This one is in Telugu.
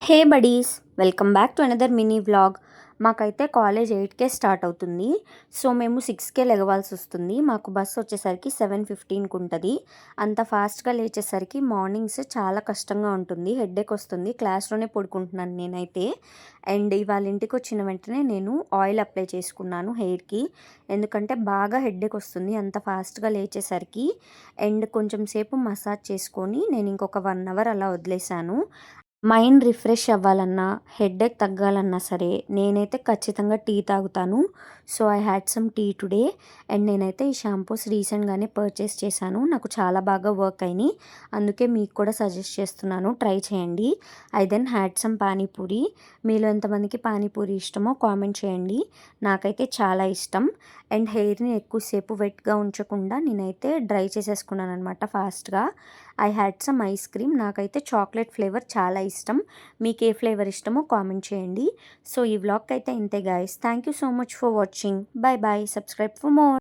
Hey buddies, welcome back to another mini vlog. మాకైతే కాలేజ్ 8కే స్టార్ట్ అవుతుంది. సో మేము 6కే లెగవాల్సి వస్తుంది. మాకు బస్సు వచ్చేసరికి 7:15కి ఉంటుంది. అంత ఫాస్ట్గా లేచేసరికి మార్నింగ్స్ చాలా కష్టంగా ఉంటుంది, హెడ్ఏక్ వస్తుంది. క్లాస్లోనే పడుకుంటున్నాను నేనైతే. అండ్ ఇవాళ ఇంటికి వచ్చిన వెంటనే నేను ఆయిల్ అప్లై చేసుకున్నాను హెయిర్కి, ఎందుకంటే బాగా హెడ్ఏక్ వస్తుంది అంత ఫాస్ట్గా లేచేసరికి. అండ్ కొంచెం సేపు మసాజ్ చేసుకొని నేను ఇంకొక 1 అవర్ అలా వదిలేసాను. మైండ్ రిఫ్రెష్ అవ్వాలన్నా, హెడేక్ తగ్గాలన్నా సరే నేనైతే ఖచ్చితంగా టీ తాగుతాను. So I had some tea today. And నేనైతే ఈ షాంపూస్ రీసెంట్గానే పర్చేస్ చేశాను. నాకు చాలా బాగా వర్క్ అయినాయి, అందుకే మీకు కూడా సజెస్ట్ చేస్తున్నాను, ట్రై చేయండి. I then had some pani puri. మీలో ఎంతమందికి పానీపూరి ఇష్టమో కామెంట్ చేయండి. నాకైతే చాలా ఇష్టం. అండ్ హెయిర్ని ఎక్కువసేపు వెట్గా ఉంచకుండా నేనైతే డ్రై చేసేసుకున్నాను అనమాట ఫాస్ట్గా. I had some ice cream. నాకైతే చాక్లెట్ ఫ్లేవర్ చాలా ఇష్టం. మీకు ఏ ఫ్లేవర్ ఇష్టమో కామెంట్ చేయండి. సో ఈ వ్లాగ్కి అయితే ఇంతే guys. Thank you so much for watching. Bye bye. Subscribe for more.